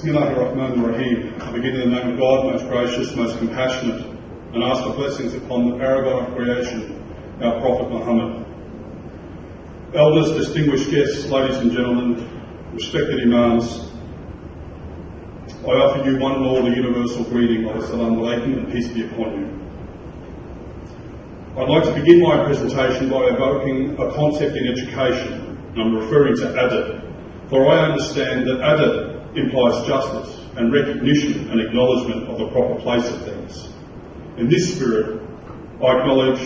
Bismillahirrahmanirrahim. I begin in the name of God, most gracious, most compassionate, and ask for blessings upon the paragon of creation, our Prophet Muhammad. Elders, distinguished guests, ladies and gentlemen, respected imams, I offer you one and all the universal greeting of Assalamu alaikum and peace be upon you. I'd like to begin my presentation by evoking a concept in education, and I'm referring to adab, for I understand that adab implies justice and recognition and acknowledgement of the proper place of things. In this spirit, I acknowledge,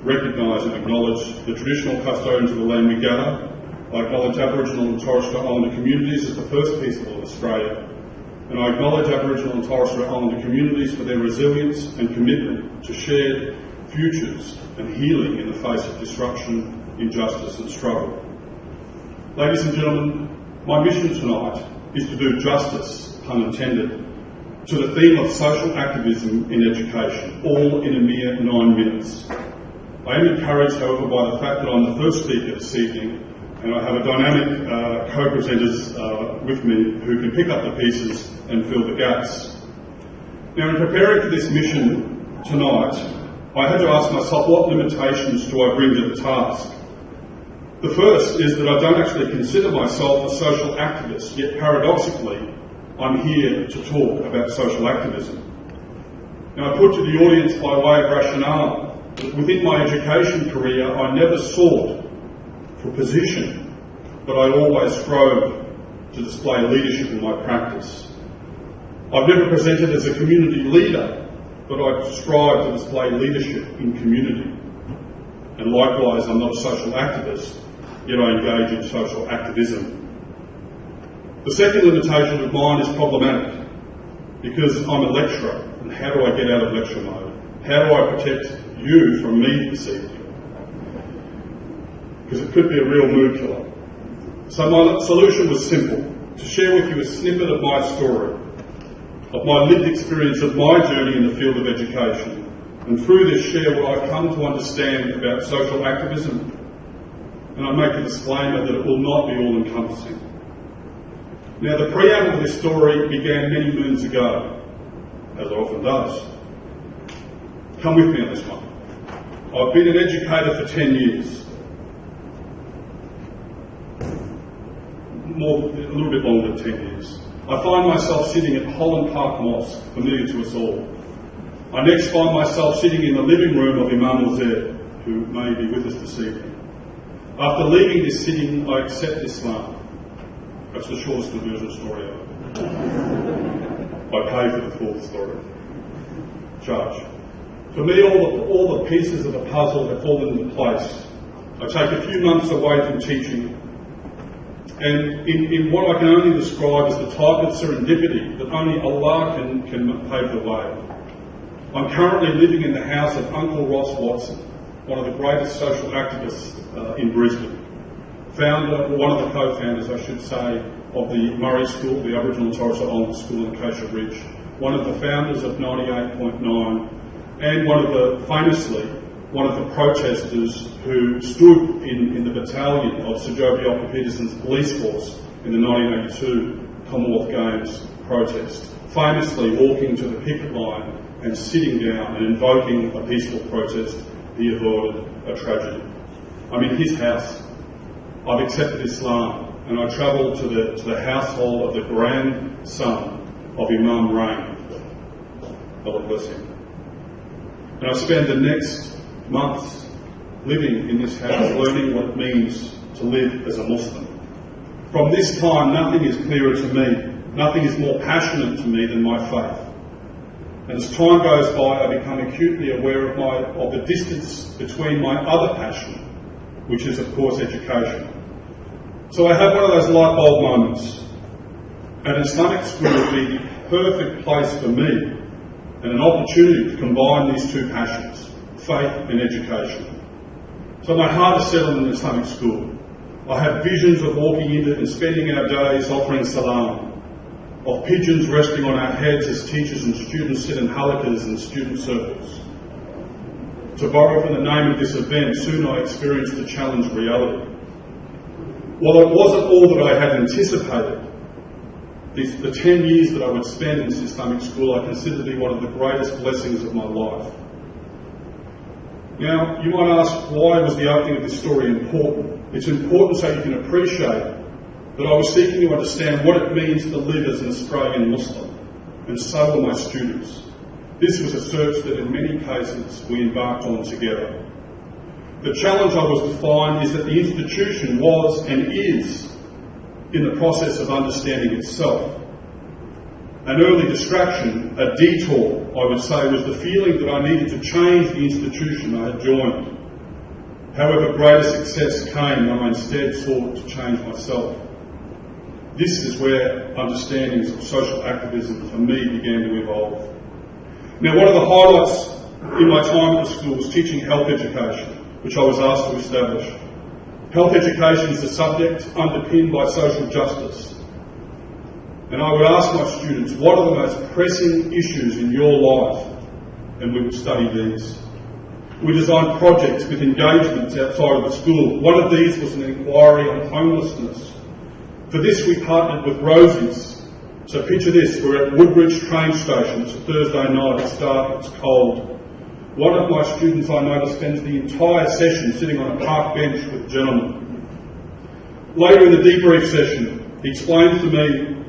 recognise and acknowledge the traditional custodians of the land we gather. I acknowledge Aboriginal and Torres Strait Islander communities as the first people of Australia, and I acknowledge Aboriginal and Torres Strait Islander communities for their resilience and commitment to shared futures and healing in the face of disruption, injustice and struggle. Ladies and gentlemen, my mission tonight is to do justice, pun intended, to the theme of social activism in education, all in a mere 9 minutes. I am encouraged, however, by the fact that I'm the first speaker this evening, and I have a dynamic co-presenters with me who can pick up the pieces and fill the gaps. Now, in preparing for this mission tonight, I had to ask myself, what limitations do I bring to the task? The first is that I don't actually consider myself a social activist, yet paradoxically, I'm here to talk about social activism. Now, I put to the audience by way of rationale that within my education career, I never sought for position, but I always strove to display leadership in my practice. I've never presented as a community leader, but I strive to display leadership in community. And likewise, I'm not a social activist, yet I engage in social activism. The second limitation of mine is problematic, because I'm a lecturer, and how do I get out of lecture mode? How do I protect you from me this evening? Because it could be a real mood killer. So my solution was simple: to share with you a snippet of my story, of my lived experience of my journey in the field of education, and through this share what I've come to understand about social activism. And I make a disclaimer that it will not be all-encompassing. Now, the preamble of this story began many moons ago, as it often does. Come with me on this one. I've been an educator for 10 years. A little bit longer than 10 years. I find myself sitting at Holland Park Mosque, familiar to us all. I next find myself sitting in the living room of Imam Uzair, who may be with us this evening. After leaving this sitting, I accept Islam. That's the shortest version story ever. I pay for the full story. Charge. For me, all the pieces of the puzzle have fallen into place. I take a few months away from teaching, and in what I can only describe as the type of serendipity that only Allah can pave the way. I'm currently living in the house of Uncle Ross Watson, one of the greatest social activists in Brisbane. One of the co-founders, I should say, of the Murray School, the Aboriginal and Torres Strait Islander School in Acacia Ridge. One of the founders of 98.9, and famously, one of the protesters who stood in the battalion of Sir Joh Bjelke-Petersen's police force in the 1982 Commonwealth Games protest, famously walking to the picket line and sitting down and invoking a peaceful protest. He avoided a tragedy. I'm in his house. I've accepted Islam, and I travel to the household of the grandson of Imam Rain. God bless him. And I spend the next months living in this house, learning what it means to live as a Muslim. From this time, nothing is clearer to me, nothing is more passionate to me than my faith. And as time goes by, I become acutely aware of the distance between my other passion, which is, of course, education. So I have one of those light bulb moments. An Islamic school would be the perfect place for me, and an opportunity to combine these two passions, faith and education. So my heart is settled in an Islamic school. I have visions of walking into and spending our days offering salam, of pigeons resting on our heads as teachers and students sit in halakas and student circles. To borrow from the name of this event, soon I experienced the challenged reality. While it wasn't all that I had anticipated, The 10 years that I would spend in this Islamic school I consider to be one of the greatest blessings of my life. Now, you might ask, why was the opening of this story important? It's important so you can appreciate that I was seeking to understand what it means to live as an Australian Muslim, and so were my students. This was a search that in many cases we embarked on together. The challenge I was to find is that the institution was and is in the process of understanding itself. An early distraction, a detour, I would say, was the feeling that I needed to change the institution I had joined. However, greater success came when I instead sought to change myself. This is where understandings of social activism for me began to evolve. Now, one of the highlights in my time at the school was teaching health education, which I was asked to establish. Health education is a subject underpinned by social justice. And I would ask my students, what are the most pressing issues in your life? And we would study these. We designed projects with engagements outside of the school. One of these was an inquiry on homelessness. For this we partnered with Rosie's. So picture this, we're at Woodbridge train station, it's a Thursday night, it's dark, it's cold. One of my students I know spends the entire session sitting on a park bench with a gentleman. Later in the debrief session, he explains to me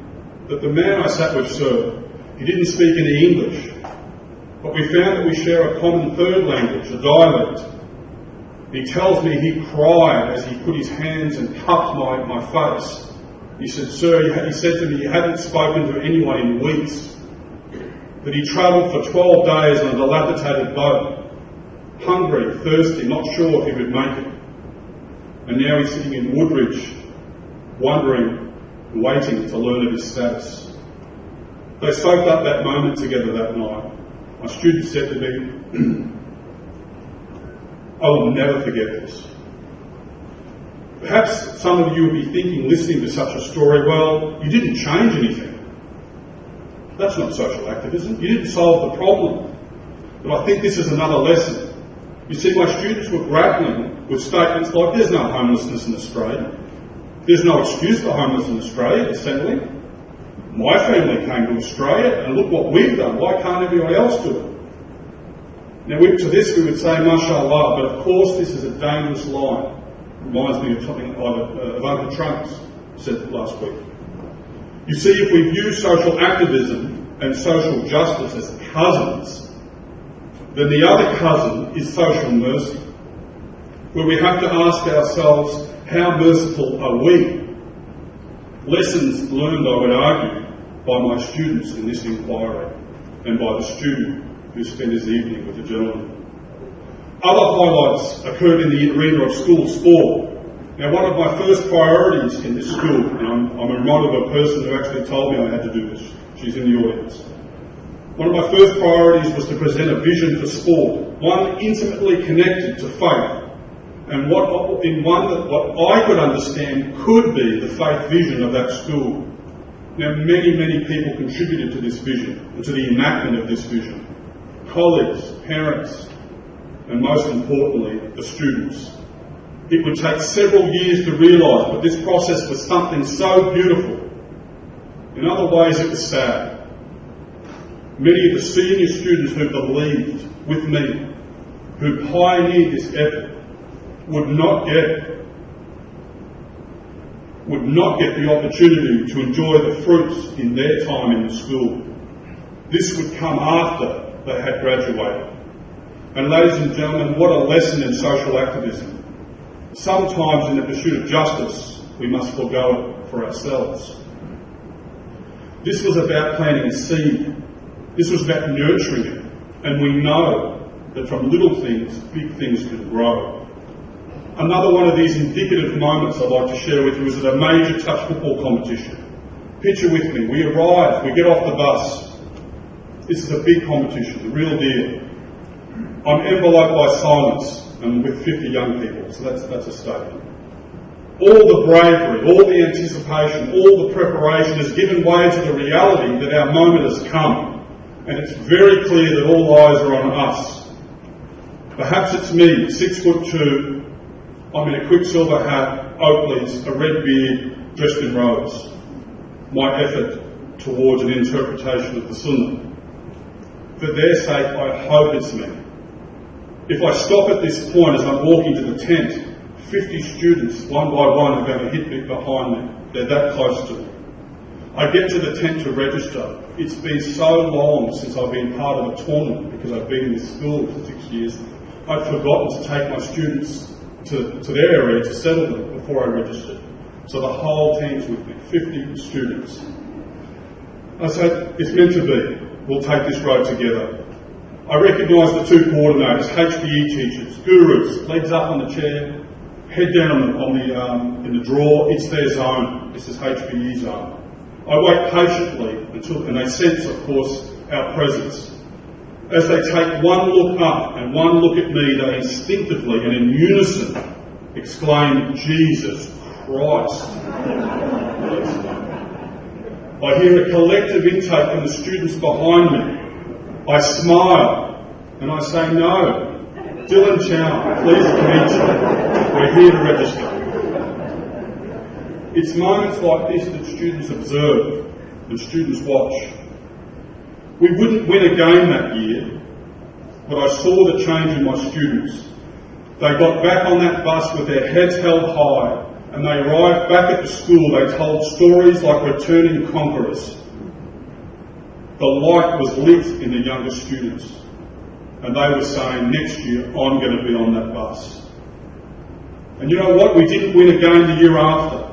that the man I sat with, sir, he didn't speak any English, but we found that we share a common third language, a dialect. He tells me he cried as he put his hands and cupped my face. He said, sir, he said to me he hadn't spoken to anyone in weeks, that he travelled for 12 days on a dilapidated boat, hungry, thirsty, not sure if he would make it. And now he's sitting in Woodbridge, wondering, waiting to learn of his status. They soaked up that moment together that night. My student said to me, I will never forget this. Perhaps some of you would be thinking, listening to such a story, well, you didn't change anything. That's not social activism. You didn't solve the problem. But I think this is another lesson. You see, my students were grappling with statements like, there's no homelessness in Australia. There's no excuse for homelessness in Australia, essentially. My family came to Australia and look what we've done. Why can't everyone else do it? Now, to this we would say, mashallah, but of course this is a dangerous line. Reminds me of something Ivanka Trump said last week. You see, if we view social activism and social justice as cousins, then the other cousin is social mercy, where we have to ask ourselves, how merciful are we? Lessons learned, I would argue, by my students in this inquiry, and by the student who spent his evening with the gentleman. Other highlights occurred in the arena of school sport. Now, one of my first priorities in this school, and I'm reminded of a person who actually told me I had to do this. She's in the audience. One of my first priorities was to present a vision for sport, one intimately connected to faith, and what I could understand could be the faith vision of that school. Now, many people contributed to this vision, and to the enactment of this vision. Colleagues, parents, and most importantly, the students. It would take several years to realise, but this process was something so beautiful. In other ways, it was sad. Many of the senior students who believed with me, who pioneered this effort, would not get the opportunity to enjoy the fruits in their time in the school. This would come after they had graduated. And ladies and gentlemen, what a lesson in social activism. Sometimes in the pursuit of justice, we must forego it for ourselves. This was about planting a seed. This was about nurturing it. And we know that from little things, big things can grow. Another one of these indicative moments I'd like to share with you is at a major touch football competition. Picture with me, we arrive, we get off the bus. This is a big competition, the real deal. I'm enveloped by silence and with 50 young people, so that's a statement. All the bravery, all the anticipation, all the preparation has given way to the reality that our moment has come, and it's very clear that all eyes are on us. Perhaps it's me, 6'2", I'm in a Quicksilver hat, Oakleys, a red beard, dressed in robes. My effort towards an interpretation of the Sunnah. For their sake, I hope it's me. If I stop at this point as I'm walking to the tent, 50 students, one by one, are going to hit me behind me. They're that close to me. I get to the tent to register. It's been so long since I've been part of a tournament because I've been in this school for 6 years. I'd forgotten to take my students to their area to settle them before I registered. So the whole team's with me, 50 students. I said, it's meant to be. We'll take this road together. I recognise the two coordinators, HBE teachers, gurus, legs up on the chair, head down in the drawer. It's their zone. This is HBE zone. I wait patiently and they sense, of course, our presence. As they take one look up and one look at me, they instinctively and in unison exclaim, Jesus Christ. I hear a collective intake from the students behind me. I smile and I say, no, Dylan Chown, please meet you. We're here to register. It's moments like this that students observe and students watch. We wouldn't win a game that year, but I saw the change in my students. They got back on that bus with their heads held high, and they arrived back at the school. They told stories like returning conquerors. The light was lit in the younger students, and they were saying, next year I'm going to be on that bus. And you know what? We didn't win a game the year after.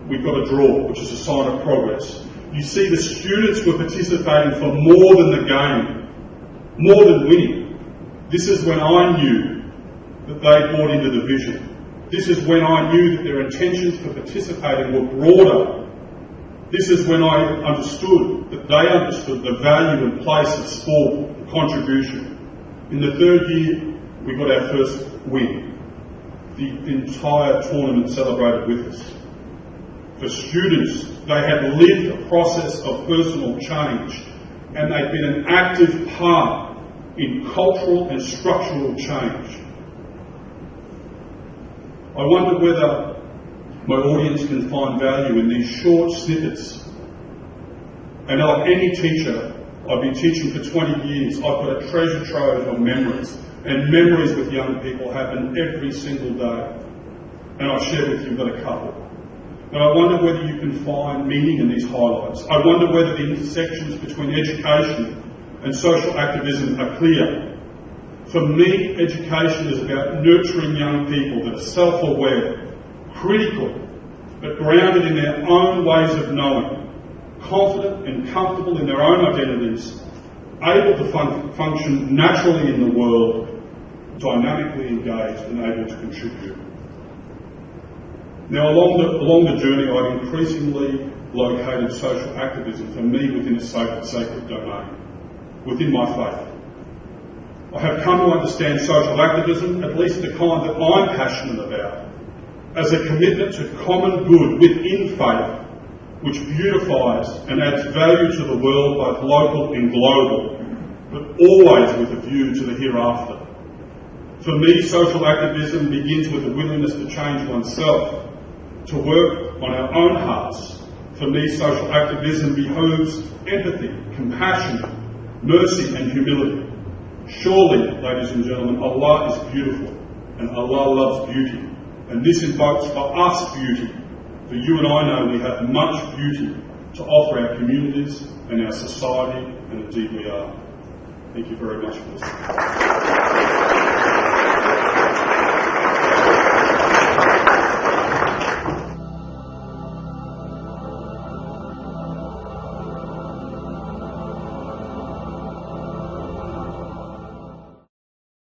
We got a draw, which is a sign of progress. You see, the students were participating for more than the game, more than winning. This is when I knew that they bought into the vision. This is when I knew that their intentions for participating were broader. This is when I understood that they understood the value and place of sport and contribution. In the third year, we got our first win. The entire tournament celebrated with us. For students, they had lived a process of personal change, and they'd been an active part in cultural and structural change. I wonder whether my audience can find value in these short snippets. And like any teacher, I've been teaching for 20 years, I've got a treasure trove of memories, and memories with young people happen every single day. And I've shared with you but a couple. And I wonder whether you can find meaning in these highlights. I wonder whether the intersections between education and social activism are clear. For me, education is about nurturing young people that are self-aware, critical, but grounded in their own ways of knowing, confident and comfortable in their own identities, able to function naturally in the world, dynamically engaged and able to contribute. Now, along the journey, I've increasingly located social activism for me within a sacred domain, within my faith. I have come to understand social activism, at least the kind that I'm passionate about, as a commitment to common good within faith, which beautifies and adds value to the world, both local and global, but always with a view to the hereafter. For me, social activism begins with a willingness to change oneself, to work on our own hearts. For me, social activism behooves empathy, compassion, mercy and humility. Surely, ladies and gentlemen, Allah is beautiful and Allah loves beauty. And this invokes for us beauty. For you and I know we have much beauty to offer our communities and our society, and indeed we are. Thank you very much for listening.